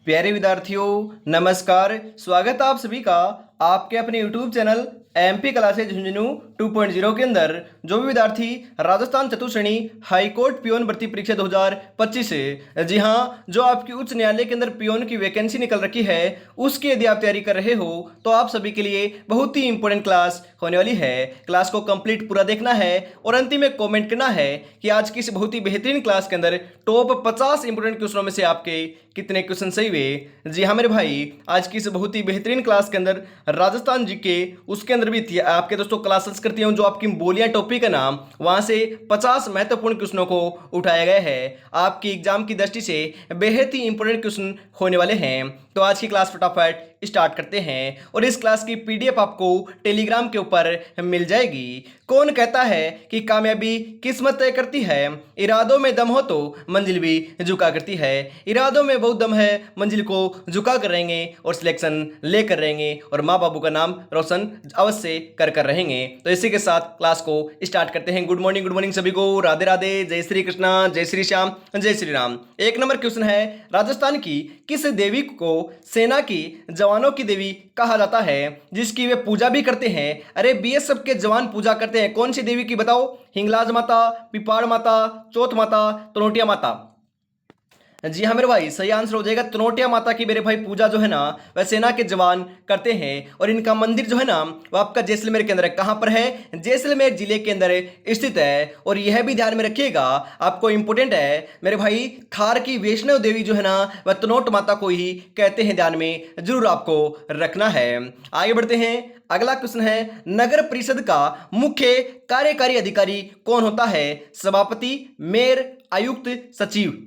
प्यारे विद्यार्थियों, नमस्कार। स्वागत है आप सभी का आपके अपने YouTube channel MP classes Jhunjhunu 2.0 के अंदर। जो भी विद्यार्थी राजस्थान चतुश्रेणी हाईकोर्ट पियोन भर्ती परीक्षा 2025 से, जी हाँ, जो आपकी उच्च न्यायालय के अंदर पियोन की वैकेंसी निकल रखी है, उसकी यदि आप तैयारी कर रहे हो तो आप सभी के लिए बहुत ही इंपॉर्टेंट क्लास होने वाली है। क्लास को कंप्लीट पूरा देखना है और अंतिम में कमेंट करना है कि आज की इस बहुत ही बेहतरीन क्लास के अंदर टॉप 50 इंपोर्टेंट क्वेश्चनों में से आपके कितने क्वेश्चन सही हुए। जी हाँ मेरे भाई, आज की इस बहुत ही बेहतरीन क्लास के अंदर राजस्थान जीके उसके अंदर भी थी आपके दोस्तों क्लास संस्कृति जो आपकी बोलियां टॉपिक है ना, वहां से 50 महत्वपूर्ण क्वेश्चनों को उठाया गया है। आपकी एग्जाम की दृष्टि से बेहद ही इंपॉर्टेंट क्वेश्चन होने वाले हैं। तो आज की क्लास फटाफट स्टार्ट करते हैं और इस क्लास की पीडीएफ आपको टेलीग्राम के ऊपर मिल जाएगी। कौन कहता है कि कामयाबी किस्मत तय करती है, इरादों में दम हो तो मंजिल भी झुका करती है। इरादों में बहुत दम है, मंजिल को झुका कर रहेंगे और सिलेक्शन लेकर रहेंगे और माँ बाबू का नाम रोशन अवश्य कर रहेंगे। तो इसी के साथ क्लास को स्टार्ट करते हैं। गुड मॉर्निंग सभी को, राधे राधे, जय श्री कृष्णा, जय श्री श्याम, जय श्री राम। एक नंबर क्वेश्चन है, राजस्थान की किस देवी को सेना की जवानों की देवी कहा जाता है, जिसकी वे पूजा भी करते हैं? अरे बीएसएफ के जवान पूजा करते हैं, कौन सी देवी की बताओ? हिंगलाज माता, पिपाड़ माता, चौथ माता, तनोटिया माता। जी हाँ मेरे भाई, सही आंसर हो जाएगा तनोटिया माता की मेरे भाई पूजा जो है ना वह सेना के जवान करते हैं। और इनका मंदिर जो है ना वो आपका जैसलमेर के अंदर है। कहां पर है? जैसलमेर जिले के अंदर स्थित है। और यह भी ध्यान में रखिएगा, आपको इंपोर्टेंट है मेरे भाई, थार की वैष्णव देवी जो है ना वह तनोट माता को ही कहते हैं। ध्यान में जरूर आपको रखना है। आगे बढ़ते हैं। अगला क्वेश्चन है, नगर परिषद का मुख्य कार्यकारी अधिकारी कौन होता है? सभापति, मेयर, आयुक्त, सचिव?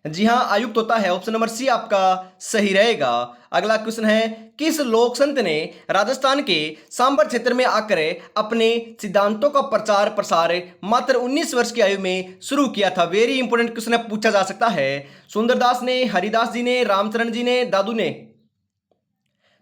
जी हां, आयुक्त होता है। ऑप्शन नंबर सी आपका सही रहेगा। अगला क्वेश्चन है, किस लोक संत ने राजस्थान के सांबर क्षेत्र में आकर अपने सिद्धांतों का प्रचार प्रसार मात्र 19 वर्ष की आयु में शुरू किया था? वेरी इंपोर्टेंट क्वेश्चन है, पूछा जा सकता है। सुंदरदास ने, हरिदास जी ने, रामचरण जी ने, दादू ने?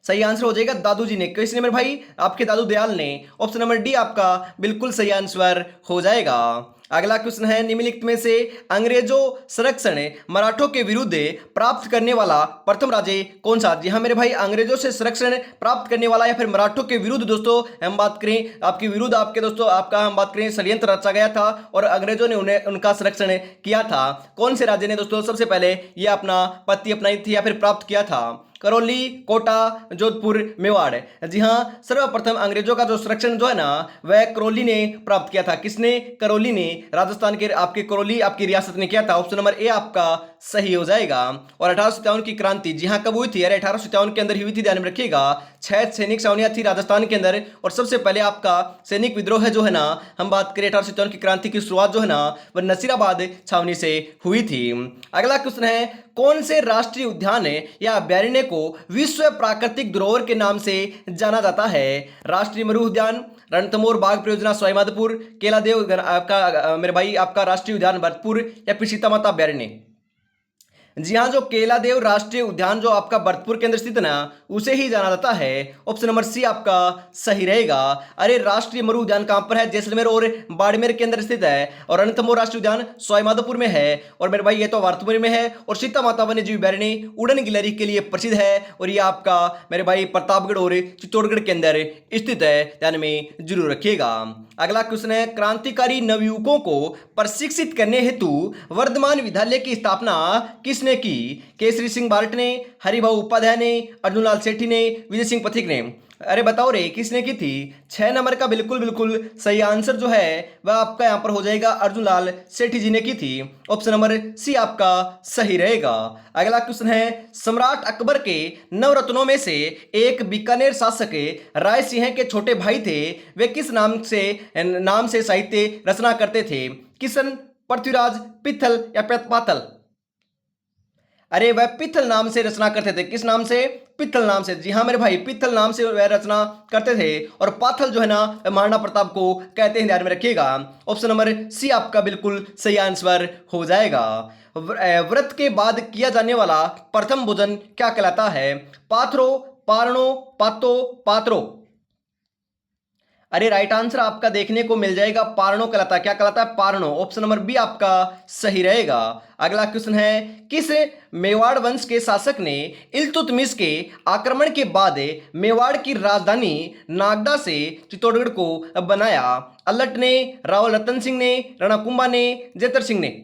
सही आंसर हो जाएगा दादू जी ने। किसने मेरे भाई? आपके दादू दयाल ने। ऑप्शन नंबर डी आपका बिल्कुल सही आंसर हो जाएगा। अगला क्वेश्चन है, निम्नलिखित में से अंग्रेजों संरक्षण मराठों के विरुद्ध प्राप्त करने वाला प्रथम राज्य कौन सा? जी हाँ मेरे भाई, अंग्रेजों से संरक्षण प्राप्त करने वाला या फिर मराठों के विरुद्ध दोस्तों हम बात करें, आपके विरुद्ध आपके दोस्तों आपका हम बात करें, षड्यंत्र रचा गया था और अंग्रेजों ने उन्हें उनका संरक्षण किया था। कौन से राज्य ने दोस्तों सबसे पहले यह अपना पत्ती अपनाई थी या फिर प्राप्त किया था? करौली, कोटा, जोधपुर, मेवाड़। जी हाँ, सर्वप्रथम अंग्रेजों का जो संरक्षण जो है ना वह करौली ने प्राप्त किया था। किसने? करौली ने। राजस्थान के आपके करौली आपकी रियासत ने किया था। ऑप्शन नंबर ए आपका सही हो जाएगा। और 1857 की क्रांति, जी हाँ, कब हुई थी? अरे 1857 के अंदर ही हुई थी, ध्यान में रखिएगा। 6 सैनिक छावनियां थी राजस्थान के अंदर और सबसे पहले आपका सैनिक विद्रोह जो है ना, हम बात करें 1857 की क्रांति की शुरुआत जो है ना वह नसीराबाद छावनी से हुई थी। अगला क्वेश्चन है, कौन से राष्ट्रीय उद्यान या अभ्यारण्य को विश्व प्राकृतिक धरोहर के नाम से जाना जाता है? राष्ट्रीय मरु उद्यान, रणथंभौर बाघ परियोजना सवाईमाधोपुर, केलादेव आपका मेरे भाई आपका राष्ट्रीय उद्यान भरतपुर या फिर सीता माता अभ्यारण्य? जी हाँ, जो केलादेव राष्ट्रीय उद्यान जो आपका भरतपुर के अंदर स्थित है ना उसे ही जाना जाता है। ऑप्शन नंबर सी आपका सही रहेगा। अरे राष्ट्रीय मरु उद्यान कहां पर है? जैसलमेर और बाड़मेर के अंदर स्थित है। और रणथंभौर राष्ट्रीय उद्यान सवाईमाधोपुर में है। और मेरे भाई ये तो भरतपुर में है। और सीता माता वन्यजीव अभ्यारण्य उड़न गिलहरी के लिए प्रसिद्ध है और ये आपका मेरे भाई प्रतापगढ़ और चित्तौड़गढ़ के अंदर स्थित है, ध्यान में जरूर रखिएगा। अगला क्वेश्चन है, क्रांतिकारी नवयुवकों को प्रशिक्षित करने हेतु वर्धमान विद्यालय की स्थापना किसने की? केसरी सिंह बार्ट ने, हरिभाऊ उपाध्याय ने, अर्जुनलाल सेठी ने, विजय सिंह पथिक ने? अरे बताओ रे, किसने की थी? 6 नंबर का बिल्कुल सही आंसर जो है वह आपका यहां पर हो जाएगा अर्जुनलाल सेठी जी ने की थी। ऑप्शन नंबर सी आपका सही रहेगा। अगला क्वेश्चन है, सम्राट अकबर के नवरत्नों में से एक बीकानेर शासक राय सिंह के छोटे भाई थे, वे किस नाम से साहित्य रचना करते थे? किशन, पृथ्वीराज, पित्थल या पाथल? अरे वह पित्थल नाम से रचना करते थे। किस नाम से? पित्थल नाम से। जी हाँ मेरे भाई, पित्थल नाम से वह रचना करते थे। और पाथल जो है ना महाराणा प्रताप को कहते हैं, ध्यान में रखिएगा। ऑप्शन नंबर सी आपका बिल्कुल सही आंसर हो जाएगा। व्रत के बाद किया जाने वाला प्रथम भोजन क्या कहलाता है? पाथरो, पारणो, पातो, पात्रो? अरे राइट आंसर आपका देखने को मिल जाएगा पारणो कहलाता। क्या कहलाता है? पारणो। ऑप्शन नंबर बी आपका सही रहेगा। अगला क्वेश्चन है, किस मेवाड़ वंश के शासक ने इल्तुतमिश के आक्रमण के बाद मेवाड़ की राजधानी नागदा से चित्तौड़गढ़ को बनाया? अल्लट ने, राव रतन सिंह ने, रणकुंभा ने, जेतर सिंह ने?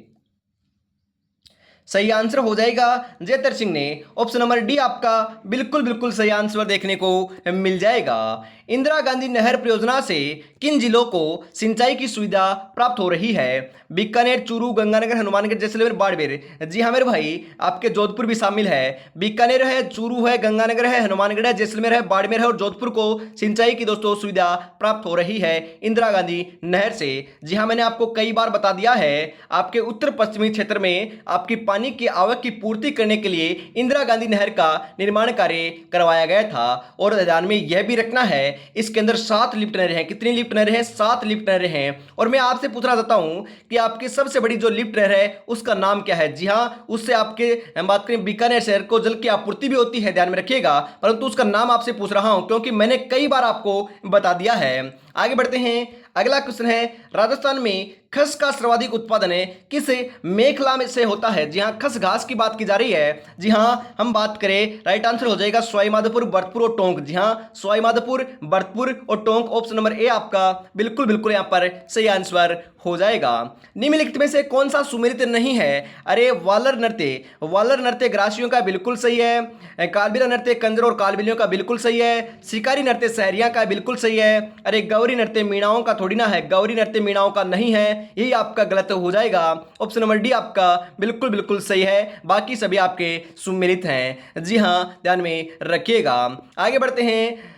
सही आंसर हो जाएगा जेतर सिंह ने। ऑप्शन नंबर डी आपका बिल्कुल बिल्कुल सही आंसर देखने को मिल जाएगा। इंदिरा गांधी नहर परियोजना से किन जिलों को सिंचाई की सुविधा प्राप्त हो रही है? बीकानेर, चूरू, गंगानगर, हनुमानगढ़, जैसलमेर, बाड़मेर। जी हाँ मेरे भाई, आपके जोधपुर भी शामिल है। बीकानेर है, चूरू है, गंगानगर है, हनुमानगढ़ है, जैसलमेर है, बाड़मेर है और जोधपुर को सिंचाई की दोस्तों सुविधा प्राप्त हो रही है इंदिरा गांधी नहर से। जी हाँ, मैंने आपको कई बार बता दिया है, आपके उत्तर पश्चिमी क्षेत्र में आपकी पानी की आवक की पूर्ति करने के लिए इंदिरा गांधी नहर का निर्माण कार्य करवाया गया था। और ध्यान में यह भी रखना है, इसके अंदर 7 लिफ्ट नहरें हैं। कितनी लिफ्ट नहरें हैं? 7 लिफ्ट नहरें हैं। और मैं आपसे पूछना चाहता हूं कि आपकी सबसे बड़ी जो लिफ्ट नहर है उसका नाम क्या है? जी हां, उससे आपके हम बात करें बीकानेर शहर को जल की आपूर्ति भी होती है, ध्यान में रखिएगा, परंतु उसका नाम आपसे पूछ रहा हूं क्योंकि मैंने कई बार आपको बता दिया है। आगे बढ़ते हैं। अगला क्वेश्चन है, राजस्थान में खस का सर्वाधिक उत्पादन है किस मेखला में से होता है? जी हाँ, खस घास की बात की जा रही है। जी हाँ, हम बात करें, राइट आंसर हो जाएगा सवाईमाधोपुर, भरतपुर और टोंक। जी हाँ, सवाईमाधोपुर, भरतपुर और टोंक। ऑप्शन नंबर ए आपका बिल्कुल बिल्कुल यहाँ पर सही आंसर हो जाएगा। निम्नलिखित में से कौन सा सुमेलित नहीं है? अरे वालर नृत्य, वालर नृत्य ग्रासियों का बिल्कुल सही है। कालबेलिया नृत्य कंजर और कालबेलियों का बिल्कुल सही है। शिकारी नृत्य सहरिया का बिल्कुल सही है। अरे गौरी नृत्य मीणाओं का थोड़ी ना है, गौरी नृत्य मीणाओं का नहीं है, यही आपका गलत हो जाएगा। ऑप्शन नंबर डी आपका बिल्कुल बिल्कुल सही है, बाकी सभी आपके सुमेलित हैं। जी हाँ, ध्यान में रखिएगा। आगे बढ़ते हैं।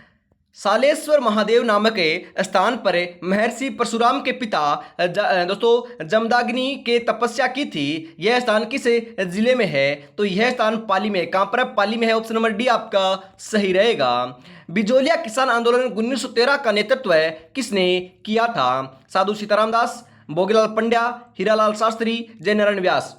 सालेश्वर महादेव नामक स्थान पर महर्षि परशुराम के पिता दोस्तों जमदाग्नि के तपस्या की थी। यह स्थान किस जिले में है? तो यह स्थान पाली में है। कहां पर है? पाली में है। ऑप्शन नंबर डी आपका सही रहेगा। बिजोलिया किसान आंदोलन 1913 का नेतृत्व किसने किया था? साधु सीताराम दास, भोगीलाल पंड्या, हीरालाल शास्त्री, जयनारायण व्यास।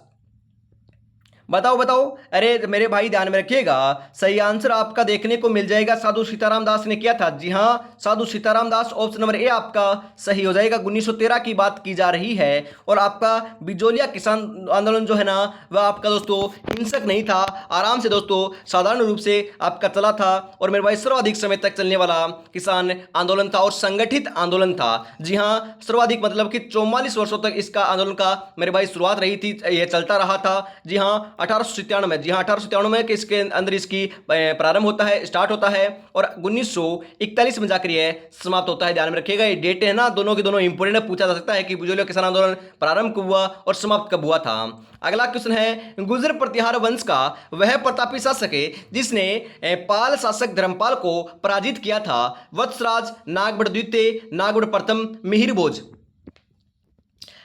बताओ बताओ। अरे मेरे भाई ध्यान में रखिएगा, सही आंसर आपका देखने को मिल जाएगा साधु सीताराम दास ने किया था। जी हाँ, साधु सीताराम दास। ऑप्शन नंबर ए आपका सही हो जाएगा। 1913 की बात की जा रही है। और आपका बिजोलिया किसान आंदोलन जो है ना, वह आपका दोस्तों हिंसक नहीं था, आराम से दोस्तों साधारण रूप से आपका चला था। और मेरे भाई सर्वाधिक समय तक चलने वाला किसान आंदोलन था और संगठित आंदोलन था। जी हाँ, सर्वाधिक मतलब कि 44 वर्षों तक इसका आंदोलन का मेरे भाई शुरुआत रही थी, यह चलता रहा था। जी हाँ, 1897 में। जी हाँ, 1897 में इसके अंदर इसकी प्रारंभ होता है, स्टार्ट होता है और 1941 में जाकर यह समाप्त होता है। ध्यान में रखिएगा, ये डेट है ना, दोनों के दोनों इंपोर्टेंट है। पूछा जा सकता है कि बिजोलिया किसान आंदोलन प्रारंभ कब हुआ और समाप्त कब हुआ था। अगला क्वेश्चन है, गुर्जर प्रतिहार वंश का वह प्रतापी शासक है जिसने पाल शासक धर्मपाल को पराजित किया था? वत्सराज, नागबड़ द्वितीय, नागबड़ प्रथम, मिहिर भोज।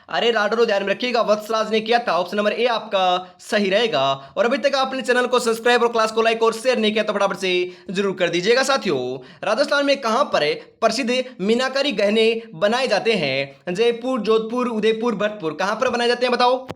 अरे राडरो, ध्यान में रखिएगा, वत्सराज ने किया था। ऑप्शन नंबर ए आपका सही रहेगा। और अभी तक आपने चैनल को सब्सक्राइब और क्लास को लाइक और शेयर नहीं किया तो फटाफट से जरूर कर दीजिएगा। साथियों, राजस्थान में कहां पर प्रसिद्ध मीनाकारी गहने बनाए जाते हैं? जयपुर, जोधपुर, उदयपुर, भरतपुर। कहां पर बनाए जाते हैं बताओ?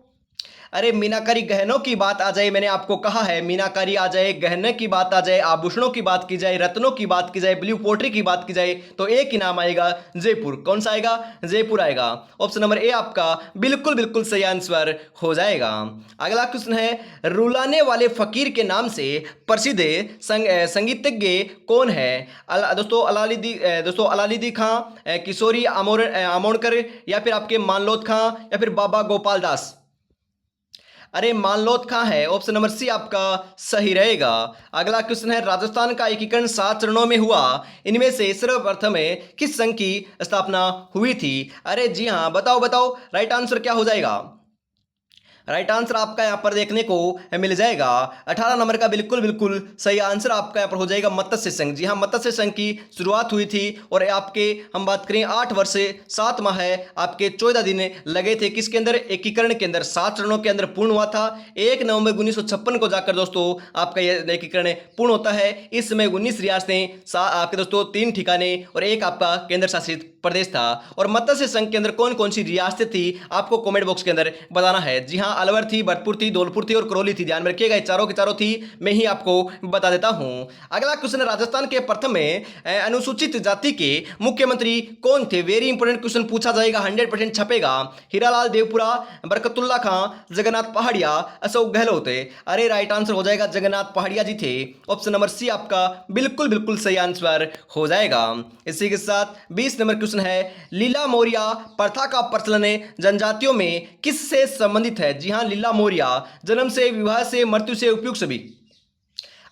अरे मीनाकारी गहनों की बात आ जाए, मैंने आपको कहा है मीनाकारी आ जाए, गहने की बात आ जाए, आभूषणों की बात की जाए, रत्नों की बात की जाए, ब्लू पोट्री की बात की जाए, तो एक ही नाम आएगा जयपुर। कौन सा आएगा? जयपुर आएगा। ऑप्शन नंबर ए आपका बिल्कुल बिल्कुल सही आंसर हो जाएगा। अगला क्वेश्चन है, रुलाने वाले फकीर के नाम से प्रसिद्ध संगीतज्ञ कौन है? दोस्तों अलालीदी खां, किशोरी आमोणकर, या फिर आपके मानलोत खां, या फिर बाबा गोपाल दास। अरे मानलोत खां है। ऑप्शन नंबर सी आपका सही रहेगा। अगला क्वेश्चन है, राजस्थान का एकीकरण 7 चरणों में हुआ, इनमें से सर्वप्रथम किस संघ की स्थापना हुई थी? अरे जी हाँ, बताओ बताओ, राइट आंसर क्या हो जाएगा? राइट आंसर आपका यहां पर देखने को मिल जाएगा 18 नंबर का बिल्कुल बिल्कुल सही आंसर आपका यहां पर हो जाएगा मत्स्य संघ। जी हां, मत्स्य संघ की शुरुआत हुई थी और आपके हम बात करें 8 वर्ष 7 माह है, आपके 14 दिन लगे थे किसके अंदर? एकीकरण के अंदर। 7 चरणों के अंदर पूर्ण हुआ था। 1 नवंबर 1956 को जाकर दोस्तों आपका यह एकीकरण पूर्ण होता है। इस समय 19 रियासतें आपके दोस्तों 3 ठिकाने और एक आपका केंद्र शासित प्रदेश था। और मत्स्य संघ के अंदर कौन कौन सी रियासतें थी आपको कमेंट बॉक्स के अंदर बताना है। जी हां, अलवर थी, भरतपुर थी, धौलपुर थी और करौली थी। ध्यान में रखिएगा, चारों की चारों थी, मैं ही आपको बता देता हूं। अगला क्वेश्चन, राजस्थान के प्रथम में अनुसूचित जाति के मुख्यमंत्री कौन थे? वेरी इंपोर्टेंट क्वेश्चन पूछा जाएगा, 100% छपेगा। हीरालाल देवपुरा, बरकतुल्ला खां, जगन्नाथ पहाड़िया, अशोक गहलोत। अरे राइट आंसर हो जाएगा जगन्नाथ पहाड़िया जी थे। ऑप्शन नंबर सी आपका बिल्कुल बिल्कुल सही आंसर हो जाएगा। इसी के साथ 20 नंबर क्वेश्चन है, लीला मौर्य प्रथा का प्रचलन जनजातियों में किससे संबंधित है? जी हां, लीला मौर्य जन्म से, विवाह से, मृत्यु से, उपयुक्त सभी।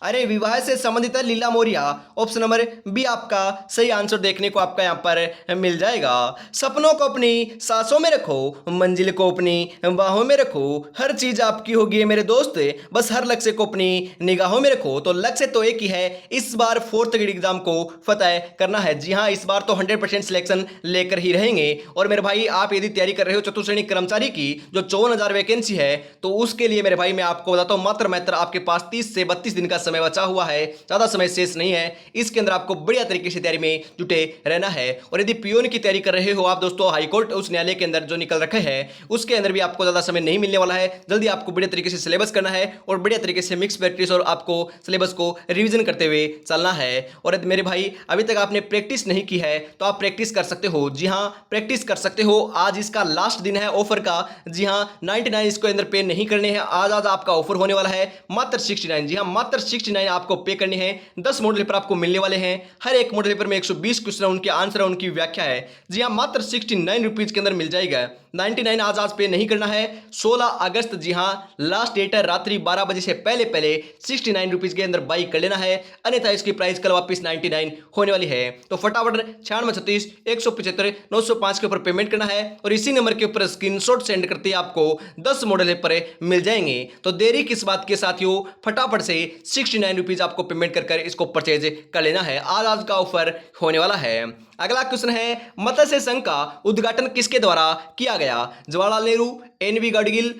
अरे विवाह से संबंधित है लीला मौर्य। ऑप्शन नंबर बी आपका सही आंसर देखने को आपका यहाँ पर मिल जाएगा। सपनों को अपनी सांसों में रखो, मंजिल को अपनी बाहों में रखो, हर चीज आपकी होगी मेरे दोस्त, बस हर लक्ष्य को अपनी निगाहों में रखो। तो लक्ष्य तो एक ही है, इस बार 4th ग्रेड एग्जाम को फतेह करना है। जी हाँ, इस बार तो 100% सिलेक्शन लेकर ही रहेंगे। और मेरे भाई, आप यदि तैयारी कर रहे हो चतुर्थ श्रेणी कर्मचारी की जो 54,000 वैकेंसी है, तो उसके लिए मेरे भाई मैं आपको बताता हूँ, मात्र आपके पास 30 से 32 दिन का समय बचा हुआ है, ज्यादा समय शेष नहीं है। इसके अंदर आपको बढ़िया तरीके से तैयारी में जुटे रहना है। और यदि पियोन की तैयारी कर रहे हो आप दोस्तों, हाईकोर्ट उच्च न्यायालय के अंदर जो निकल रखे हैं उसके अंदर भी आपको ज्यादा समय नहीं मिलने वाला है। जल्दी आपको बढ़िया तरीके से सिलेबस करना है और बढ़िया तरीके से मिक्स प्रैक्टिस और आपको सिलेबस को रिवीजन करते हुए चलना है। और यदि मेरे भाई अभी तक आपने प्रैक्टिस नहीं की है तो आप प्रैक्टिस कर सकते हो। जी हाँ, प्रैक्टिस कर सकते हो। आज इसका लास्ट दिन है ऑफर का। जी हाँ, 99 इसको अंदर पे नहीं करने हैं। आज आपका ऑफर होने वाला है मात्र 69। जी हाँ, मात्र 69 आपको पे करनी है। 10 मॉडल पेपर आपको मिलने वाले हैं। हर एक मॉडल पेपर में 120 क्वेश्चन, उनके आंसर है, उनकी व्याख्या है। जी हाँ, मात्र 69 रुपीज के अंदर मिल जाएगा। 99 आज पे नहीं करना है। 16 अगस्त, जी हाँ, लास्ट डेट है। रात्रि 12 बजे से पहले पहले 69 रुपीज के अंदर बाई कर लेना है, अन्यथा इसकी प्राइस कल वापस 99 होने वाली है। तो फटाफट 9636 175 905 के ऊपर पेमेंट करना है और इसी नंबर के ऊपर स्क्रीनशॉट सेंड करते ही आपको 10 मॉडल पेपर मिल जाएंगे। तो देरी किस बात के साथियों, फटाफट से 69 रुपीज आपको पेमेंट कर इसको परचेज कर लेना है। आज का ऑफर होने वाला है। अगला क्वेश्चन है, मत्स्य संघ का उद्घाटन किसके द्वारा किया गया? जवाहरलाल नेहरू, एन.वी. गाडगिल,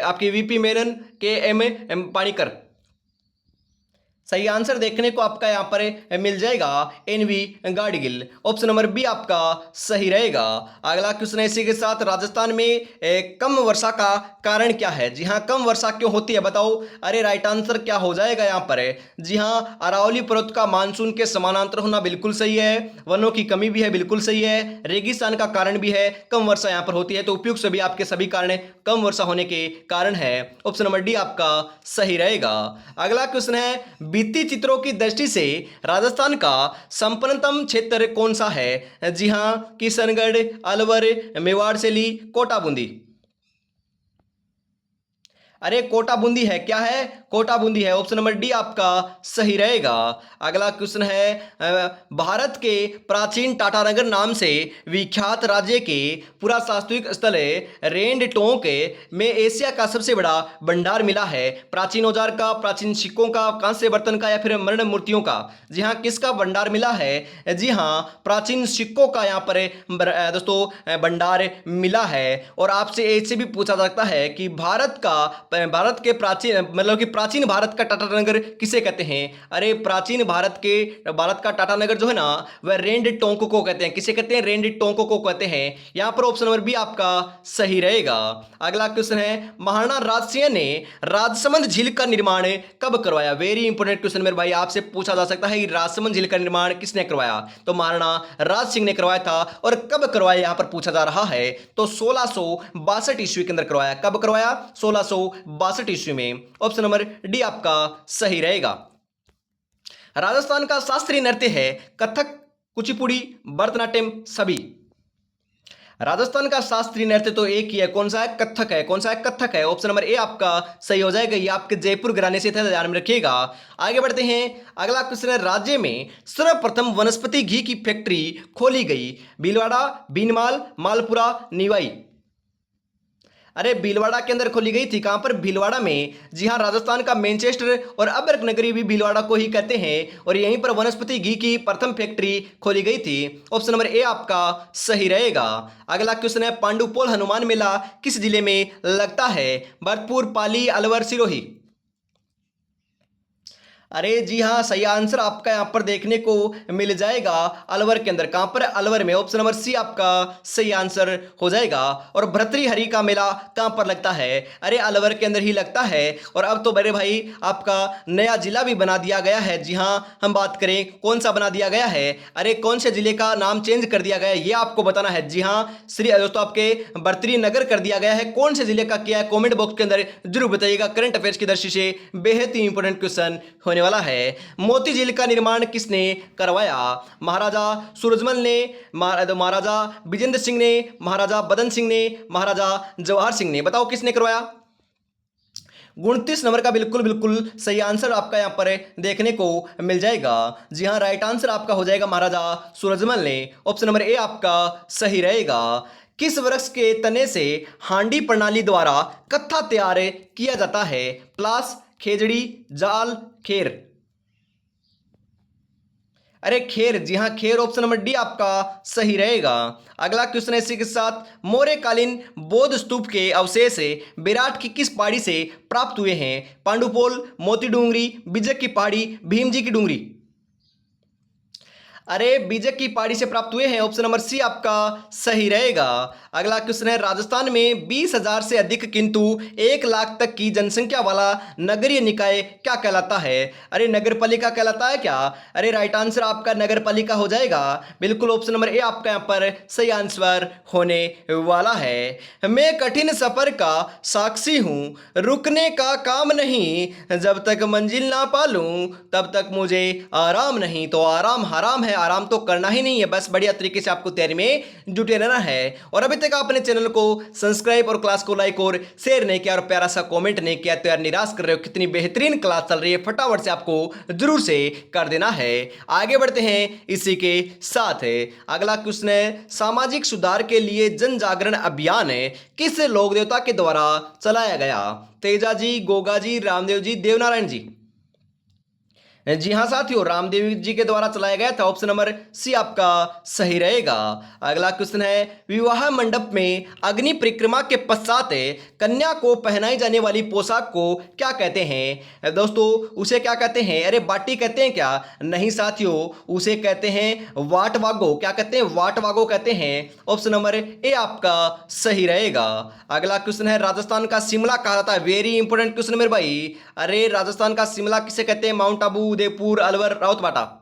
आपके वीपी मेनन, के.एम. पाणिकर। सही आंसर देखने को आपका यहां पर मिल जाएगा N V. Gadgil. Option number B आपका सही रहेगा। अगला क्वेश्चन है इसी के साथ, राजस्थान में कम वर्षा का कारण क्या है? जी हां, कम वर्षा क्यों होती है बताओ? अरे राइट आंसर क्या हो जाएगा यहां पर? जी हां, अरावली पर्वत का मानसून के समानांतर होना बिल्कुल सही है। वनों की कमी भी है, बिल्कुल सही है। रेगिस्तान का कारण भी है, कम वर्षा यहां पर होती है। तो उपयुक्त सभी आपके सभी कारण कम वर्षा होने के कारण है। ऑप्शन नंबर डी आपका सही रहेगा। अगला क्वेश्चन है, भित्ति चित्रों की दृष्टि से राजस्थान का संपन्नतम क्षेत्र कौन सा है? जी हां, किशनगढ़, अलवर, मेवाड़ शैली, कोटा बूंदी। अरे कोटा बूंदी है, क्या है? कोटा बूंदी है। ऑप्शन नंबर डी आपका सही रहेगा। अगला क्वेश्चन है, भारत के प्राचीन टाटानगर नाम से विख्यात राज्य के पुरातात्विक स्थल रेंड टोंक में एशिया का सबसे बड़ा भंडार मिला है। प्राचीन औजार का, प्राचीन सिक्कों का, कांस्य बर्तन का या फिर मरण मूर्तियों का? जी हाँ, किसका भंडार मिला है? जी हाँ, प्राचीन सिक्कों का यहाँ पर दोस्तों भंडार मिला है। और आपसे ऐसे भी पूछा जा सकता है कि भारत के प्राचीन मतलब कि प्राचीन भारत का टाटानगर किसे कहते हैं? अरे प्राचीन भारत का टाटानगर जो है ना, वह रेंड टोंक को कहते हैं। किसे कहते हैं? रेंड टोंक को कहते हैं। यहां पर ऑप्शन नंबर बी आपका सही रहेगा। अगला क्वेश्चन है, महाराणा राज सिंह ने राजसमंद झील का निर्माण कब करवाया? वेरी इंपोर्टेंट क्वेश्चन मेरे भाई, आपसे पूछा जा सकता है कि राजसमंद झील का निर्माण किसने करवाया? तो महाराणा राज सिंह ने करवाया था। और कब करवाया यहां पर पूछा जा रहा है, तो 1662 ईस्वी के अंदर करवाया। कब करवाया? 1662 ईस्वी में। ऑप्शन नंबर डी आपका सही रहेगा। राजस्थान का शास्त्रीय नृत्य है कथक, कुचिपुड़ी, भरतनाट्यम, सभी। राजस्थान का शास्त्रीय नृत्य तो एक ही है, कौन सा है? कथक है। कौन सा है? कथक है। ऑप्शन नंबर ए आपका सही हो जाएगा। ये आपके जयपुर घराने से था, ध्यान में रखिएगा। आगे बढ़ते हैं। अगला क्वेश्चन है, राज्य में सर्वप्रथम वनस्पति घी की फैक्ट्री खोली गई? भीलवाड़ा, बीनमाल, मालपुरा, निवाई। अरे भीलवाड़ा के अंदर खोली गई थी। कहां पर? भीलवाड़ा में। जी हां, राजस्थान का मैनचेस्टर और अबरक नगरी भी भीलवाड़ा को ही कहते हैं। और यहीं पर वनस्पति घी की प्रथम फैक्ट्री खोली गई थी। ऑप्शन नंबर ए आपका सही रहेगा। अगला क्वेश्चन है, पांडुपोल हनुमान मेला किस जिले में लगता है? भरतपुर, पाली, अलवर, सिरोही। अरे जी हाँ, सही आंसर आपका यहाँ पर देखने को मिल जाएगा अलवर के अंदर। कहाँ पर? अलवर में। ऑप्शन नंबर सी आपका सही आंसर हो जाएगा। और भर्तृहरि का मेला कहाँ पर लगता है? अरे अलवर के अंदर ही लगता है। और अब तो बड़े भाई आपका नया जिला भी बना दिया गया है। जी हाँ, हम बात करें कौन सा बना दिया गया है, अरे कौन से जिले का नाम चेंज कर दिया गया है, ये आपको बताना है। जी हाँ, श्री दोस्तों आपके भर्तृनगर कर दिया गया है। कौन से जिले का किया है, कमेंट बॉक्स के अंदर जरूर बताइएगा। करंट अफेयर्स की दृष्टि से बेहद ही इंपॉर्टेंट क्वेश्चन होने वाला है। मोती झील का निर्माण किसने करवाया? महाराजा सूरजमल ने, महाराजा विजेंद्र सिंह ने, महाराजा बदन सिंह ने, महाराजा जवाहर सिंह ने। बताओ किसने करवाया? 29 नंबर का बिल्कुल बिल्कुल सही आंसर आपका यहां पर देखने को मिल जाएगा। जी हाँ, राइट आंसर आपका हो जाएगा महाराजा सूरजमल ने। ऑप्शन नंबर ए आपका सही रहेगा। किस वृक्ष के तने से हांडी प्रणाली द्वारा कत्था तैयार किया जाता है? प्लास, खेजड़ी, जाल, खेर। अरे खेर, जी हाँ खेर। ऑप्शन नंबर डी आपका सही रहेगा। अगला क्वेश्चन इसी के साथ, मौर्यकालीन बौद्ध स्तूप के अवशेष विराट की किस पहाड़ी से प्राप्त हुए हैं? पांडुपोल, मोती डूंगरी, बिजक की पहाड़ी, भीम जी की डूंगरी। अरे बीजक की पहाड़ी से प्राप्त हुए हैं। ऑप्शन नंबर सी आपका सही रहेगा। अगला क्वेश्चन है, राजस्थान में 20,000 से अधिक किंतु 1 लाख तक की जनसंख्या वाला नगरीय निकाय क्या कहलाता है? अरे नगर पालिका कहलाता है क्या? अरे राइट आंसर आपका नगर पालिका हो जाएगा। बिल्कुल ऑप्शन नंबर ए आपका यहाँ पर सही आंसर होने वाला है। मैं कठिन सफर का साक्षी हूँ, रुकने का काम नहीं, जब तक मंजिल ना पालूं तब तक मुझे आराम नहीं। तो आराम हराम है, आराम तो करना ही नहीं है, बस बढ़िया तरीके से आपको तैयारी में जुटे रहना है। और अभी तक आपने चैनल को सब्सक्राइब और क्लास को लाइक और शेयर नहीं किया और प्यारा सा कमेंट नहीं किया तो यार निराश कर रहे हो। कितनी बेहतरीन क्लास चल रही है, फटाफट से आपको जरूर से कर देना है। आगे बढ़ते हैं इसी के साथ है। अगला क्वेश्चन है, सामाजिक सुधार के लिए जन जागरण अभियान किस लोक देवता के द्वारा चलाया गया? तेजा जी, गोगा जी, रामदेव जी, देवनारायण जी। जी हाँ साथियों, रामदेव जी के द्वारा चलाया गया था। ऑप्शन नंबर सी आपका सही रहेगा। अगला क्वेश्चन है, विवाह मंडप में अग्नि परिक्रमा के पश्चात कन्या को पहनाई जाने वाली पोशाक को क्या कहते हैं? दोस्तों उसे क्या कहते हैं? अरे बाटी कहते हैं क्या? नहीं साथियों, उसे कहते हैं वाट वागो। क्या कहते हैं? वाट वागो कहते हैं। ऑप्शन नंबर ए आपका सही रहेगा। अगला क्वेश्चन है, राजस्थान का शिमला कहा जाता है। वेरी इंपोर्टेंट क्वेश्चन मेरे भाई। अरे राजस्थान का शिमला किसे कहते हैं? माउंट आबू, उदयपुर, अलवर, राउतबाटा।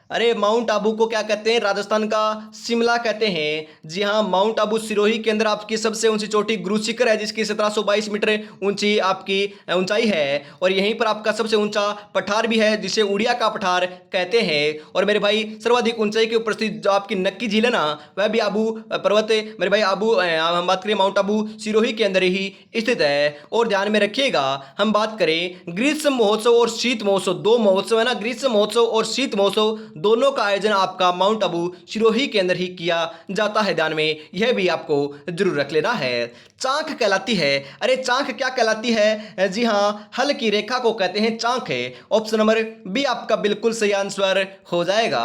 अरे माउंट आबू को क्या कहते हैं? राजस्थान का शिमला कहते हैं। जी हाँ, माउंट आबू सिरोही के अंदर आपकी सबसे ऊंची चोटी गुरु शिखर है, जिसकी 1722 मीटर ऊंची आपकी ऊंचाई है। और यहीं पर आपका सबसे ऊंचा पठार भी है, जिसे उड़िया का पठार कहते हैं। और मेरे भाई सर्वाधिक ऊंचाई के ऊपर स्थित जो आपकी नक्की झील है ना, वह भी आबू पर्वत मेरे भाई आबू, हम बात करें माउंट आबू सिरोही के अंदर ही स्थित है। और ध्यान में रखिएगा, हम बात करें ग्रीष्म महोत्सव और शीत महोत्सव, दो महोत्सव है ना, ग्रीष्म महोत्सव और शीत महोत्सव दोनों का आयोजन आपका माउंट आबू सिरोही के अंदर ही किया जाता है। ध्यान में यह भी आपको जरूर रख लेना है। चांख कहलाती है। अरे चांख क्या कहलाती है? जी हाँ, हल की रेखा को कहते हैं चांख है। ऑप्शन नंबर बी आपका बिल्कुल सही आंसर हो जाएगा।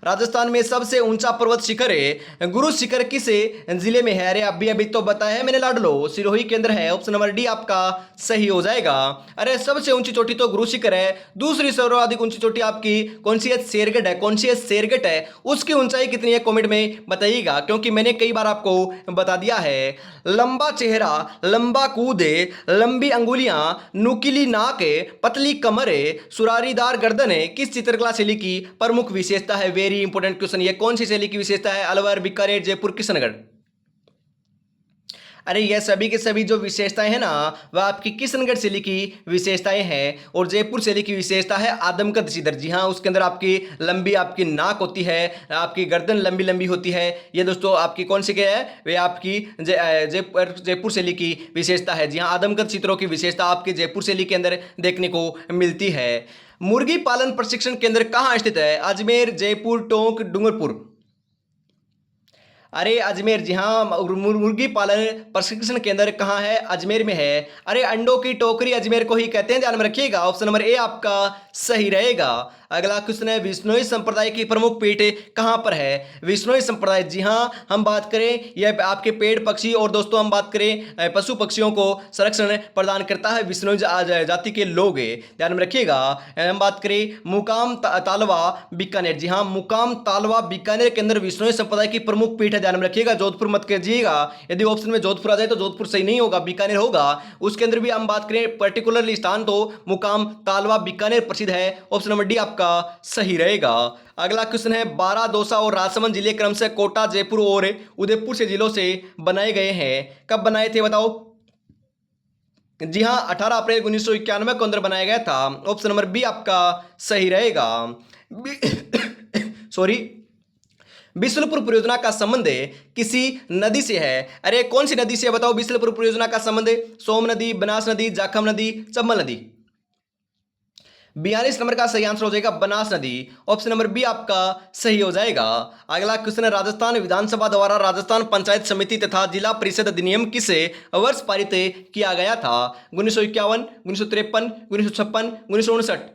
राजस्थान में सबसे ऊंचा पर्वत शिखर है गुरु शिखर किस जिले में है? अरे अभी अभी तो बताया है मैंने लाडलो, सिरोही के अंदर है। ऑप्शन नंबर डी आपका सही हो जाएगा। अरे सबसे ऊंची चोटी तो गुरु शिखर है, दूसरी सर्वाधिक ऊंची चोटी आपकी कौन सी है? शेरगढ़ है। कौन सी है? शेरगढ़ है। उसकी ऊंचाई कितनी है कमेंट में बताइएगा, क्योंकि मैंने कई बार आपको बता दिया है। लंबा चेहरा, लंबा कूदे, लंबी अंगुलियां, नुकीली नाक, पतली कमर, सुरारीदार गर्दन किस चित्रकला शैली की प्रमुख विशेषता है? Very important question. ये कौन सी शैली की विशेषता है? अलवर, बीकानेर, जयपुर, किशनगढ़। अरे ये सभी के सभी जो विशेषताएं हैं ना, वह आपकी किशनगढ़ शैली की विशेषताएं हैं। और जयपुर शैली की विशेषता है आदमकद सीधर। जी हाँ, उसके अंदर आपकी लंबी आपकी नाक होती है, आपकी गर्दन लंबी लंबी होती है। ये दोस्तों आपकी कौन सी क्या है? वे आपकी जयपुर शैली की विशेषता है। जी हाँ, आदमकद चित्रों की विशेषता आपके जयपुर शैली के अंदर देखने को मिलती है। मुर्गी पालन प्रशिक्षण केंद्र कहाँ स्थित है? अजमेर, जयपुर, टोंक, डूंगरपुर। अरे अजमेर, जी हाँ, मुर्गी पालन प्रशिक्षण केंद्र कहाँ है? अजमेर में है। अरे अंडों की टोकरी अजमेर को ही कहते हैं, ध्यान में रखिएगा। ऑप्शन नंबर ए आपका सही रहेगा। अगला क्वेश्चन है, विश्नोई संप्रदाय की प्रमुख पीठ कहाँ पर है? विश्नोई संप्रदाय, जी हाँ, हम बात करें यह आपके पेड़ पक्षी और दोस्तों हम बात करें पशु पक्षियों को संरक्षण प्रदान करता है विश्नोई जाति के लोग, ध्यान में रखिएगा। हम बात करें मुकाम तालवा बीकानेर, जी हाँ, मुकाम तालवा बीकानेर के अंदर विश्नोई संप्रदाय की प्रमुख पीठ है, ध्यान में रखिएगा। जोधपुर मत कीजिएगा, यदि ऑप्शन में जोधपुर आ जाए तो जोधपुर सही नहीं होगा, बीकानेर होगा। उसके अंदर भी हम बात करें पर्टिकुलरली स्थान तो मुकाम तालवा बीकानेर प्रसिद्ध है। ऑप्शन नंबर डी आपका सही रहेगा। अगला क्वेश्चन है, बारादोसा और राजसमंद जिले क्रमशः कोटा, जयपुर और उदयपुर से जिलों से बनाए गए हैं। कब बनाए थे बताओ? जी हाँ, 18 अप्रैल 1991 को अंदर बनाया गया था। ऑप्शन नंबर बी आपका सही रहेगा। सॉरी, बिसलपुर परियोजना का संबंध किसी नदी से है? अरे कौन सी नदी से है बताओ? बिसलपुर परियोजना का संबंध सोम नदी, बनास नदी, जाखम नदी, चंबल नदी। 42 नंबर का सही आंसर हो जाएगा बनास नदी। ऑप्शन नंबर बी आपका सही हो जाएगा। अगला क्वेश्चन है, राजस्थान विधानसभा द्वारा राजस्थान पंचायत समिति तथा जिला परिषद अधिनियम किस वर्ष पारित किया गया था? 1951, 1953, 1956, 1959?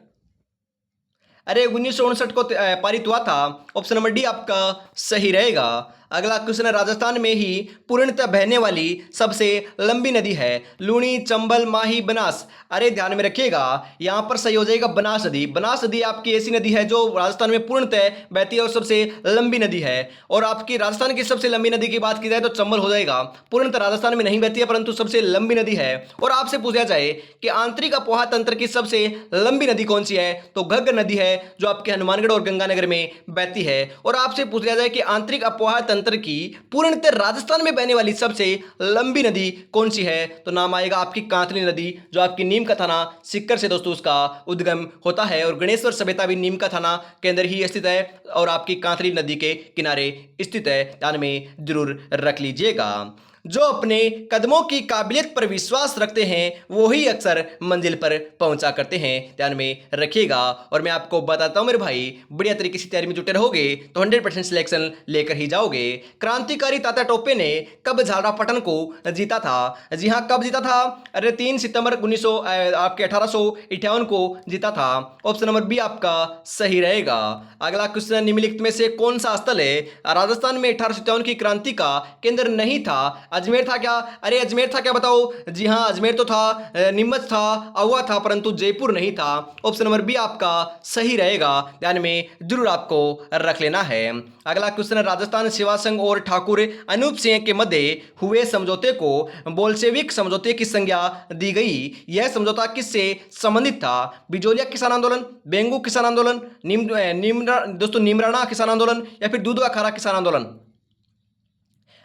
अरे 1959 को पारित हुआ था। ऑप्शन नंबर डी आपका सही रहेगा। अगला क्वेश्चन है, राजस्थान में ही पूर्णतः बहने वाली सबसे लंबी नदी है? लूणी, चंबल, माही, बनास? अरे ध्यान में रखिएगा, यहां पर सही हो जाएगा बनास नदी। बनास नदी आपकी ऐसी नदी है जो राजस्थान में पूर्णतः बहती है और सबसे लंबी नदी है। और आपकी राजस्थान की सबसे लंबी नदी की बात की जाए तो चंबल हो जाएगा। पूर्णतः राजस्थान में नहीं बहती है परंतु सबसे लंबी नदी है। और आपसे पूछा जाए कि आंतरिक अपोहा तंत्र की सबसे लंबी नदी कौन सी है, तो घग्गर नदी है जो आपके हनुमानगढ़ और गंगानगर में बहती है। और आपसे पूछा जाए कि आंतरिक अपोहा तंत्र की पूर्णतः राजस्थान में बहने वाली सबसे लंबी नदी कौन सी है, तो नाम आएगा आपकी कांतली नदी, जो आपकी नीम का थाना सीकर से दोस्तों उसका उद्गम होता है। और गणेश्वर सभ्यता भी नीम का थाना के अंदर ही स्थित है और आपकी कांतली नदी के किनारे स्थित है, ध्यान में जरूर रख लीजिएगा। जो अपने कदमों की काबिलियत पर विश्वास रखते हैं वो ही अक्सर मंजिल पर पहुंचा करते हैं, ध्यान में रखिएगा। और मैं आपको बताता हूं मेरे भाई, बढ़िया तरीके से तैयारी में जुटे रहोगे तो 100% सिलेक्शन लेकर ही जाओगे। क्रांतिकारी तात्या टोपे ने कब झालरापाटन को जीता था? जी हाँ, कब जीता था? अरे 3 सितंबर 1858 को जीता था। ऑप्शन नंबर बी आपका सही रहेगा। अगला क्वेश्चन, निम्नलिखित में से कौन सा स्थल है राजस्थान में 1857 की क्रांति का केंद्र नहीं था? अजमेर था क्या? अरे अजमेर था क्या बताओ? जी हाँ, अजमेर तो था, नीमच था, आहुआ था, परंतु जयपुर नहीं था। ऑप्शन नंबर बी आपका सही रहेगा, ध्यान में जरूर आपको रख लेना है। अगला क्वेश्चन है, राजस्थान सेवा संघ और ठाकुर अनूप सिंह के मध्य हुए समझौते को बोल्शेविक समझौते की संज्ञा दी गई। यह समझौता किससे संबंधित था? बिजोलिया किसान आंदोलन, बेंगू किसान आंदोलन, नीमराणा किसान आंदोलन या फिर दूधवा खारा किसान आंदोलन?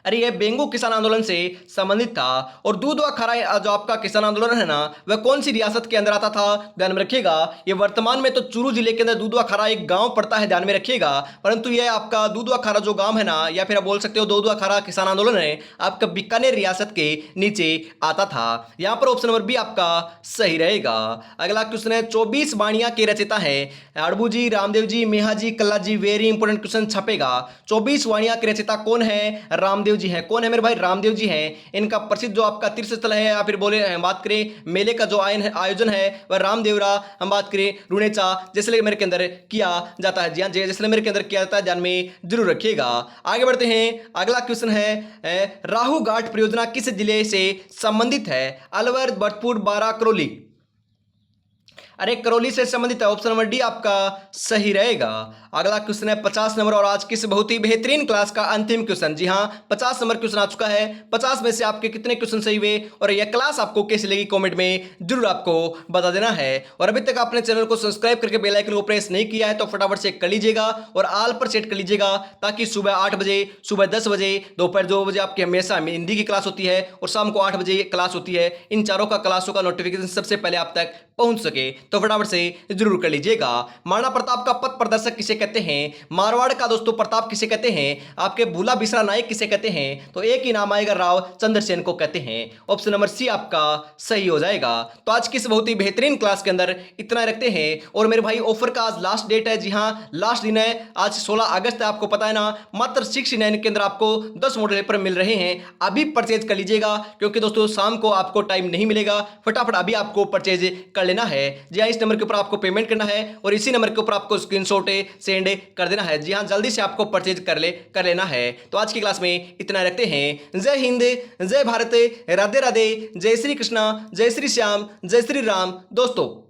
अरे ये बेंगू किसान आंदोलन से संबंधित था। और दूधवा खारा जो आपका किसान आंदोलन है ना, वह कौन सी रियासत के अंदर आता था? ध्यान में रखिएगा, ये वर्तमान में तो चूरू जिले के अंदर दूधवा खारा एक गांव पड़ता है, ध्यान में रखिएगा। परंतु यह आपका दूधवा खारा जो गांव है ना, या फिर आप बोल सकते हो दूधवा खारा किसान आंदोलन है, आपका बीकानेर रियासत के नीचे आता था। यहां पर ऑप्शन नंबर बी आपका सही रहेगा। अगला क्वेश्चन है, 24 वाणियां के रचयिता है अड़बू जी, Ramdev ji, Meha ji, Kalla ji? Very important question छपेगा। 24 वाणियां के रचयिता कौन है? रामदेव जी हैं। कौन है मेरे भाई? रामदेव जी हैं। इनका प्रसिद्ध जो आपका तीर्थ स्थल है, या फिर बोले हम बात करें मेले का जो आयोजन है वह रामदेवरा, हम बात करें रुणेचा, जैसलमेर के अंदर किया जाता है। जी हाँ, जैसलमेर के अंदर किया जाता है, ध्यान में जरूर रखिएगा। आगे बढ़ते हैं। अगला क्वेश्चन है, राहु घाट परियोजना किस जिले से संबंधित है? अलवर, भरतपुर, बारा, करौली? अरे करौली से संबंधित है। ऑप्शन नंबर डी आपका सही रहेगा। अगला क्वेश्चन है 50 नंबर और आज किस बहुत ही बेहतरीन क्लास का अंतिम क्वेश्चन। जी हाँ, 50 नंबर क्वेश्चन आ चुका है। 50 में से आपके कितने क्वेश्चन सही हुए और यह क्लास आपको कैसी लगी कमेंट में जरूर आपको बता देना है। और अभी तक आपने चैनल को सब्सक्राइब करके बेल आइकन को प्रेस नहीं किया है तो फटाफट से कर लीजिएगा और ऑल पर सेट कर लीजिएगा, ताकि सुबह 8 बजे, सुबह 10 बजे, दोपहर 2 बजे आपकी हमेशा हिंदी की क्लास होती है और शाम को 8 बजे क्लास होती है। इन चारों का क्लासों का नोटिफिकेशन सबसे पहले आप तक पहुंच सके। तो फटाफट से जरूर कर लीजिएगा। महाराणा प्रताप का पथ प्रदर्शक किसे कहते हैं? मारवाड़ का दोस्तों प्रताप किसे कहते हैं? आपके भूला बिसरा नायक किसे कहते हैं? तो एक ही नाम आएगा, राव चंद्रसेन को कहते हैं। ऑप्शन नंबर सी आपका सही हो जाएगा। तो आज की इस बहुत ही बेहतरीन क्लास के अंदर इतना ही रखते हैं। और मेरे भाई ऑफर का आज लास्ट डेट है, जी हाँ लास्ट दिन है, आज 16 अगस्त है, आपको पता है ना। मात्र 69 के अंदर आपको 10 मॉडल पेपर मिल रहे हैं। अभी परचेज कर लीजिएगा, क्योंकि दोस्तों शाम को आपको टाइम नहीं मिलेगा। फटाफट अभी आपको परचेज कर लेना है। जी हाँ, इस नंबर के ऊपर आपको पेमेंट करना है और इसी नंबर के ऊपर आपको स्क्रीनशॉट सेंड कर देना है। जी हाँ, जल्दी से आपको परचेज कर लेना है। तो आज की क्लास में इतना रखते हैं। जय हिंद, जय भारत, राधे राधे, जय श्री कृष्णा, जय श्री श्याम, जय श्री राम दोस्तों।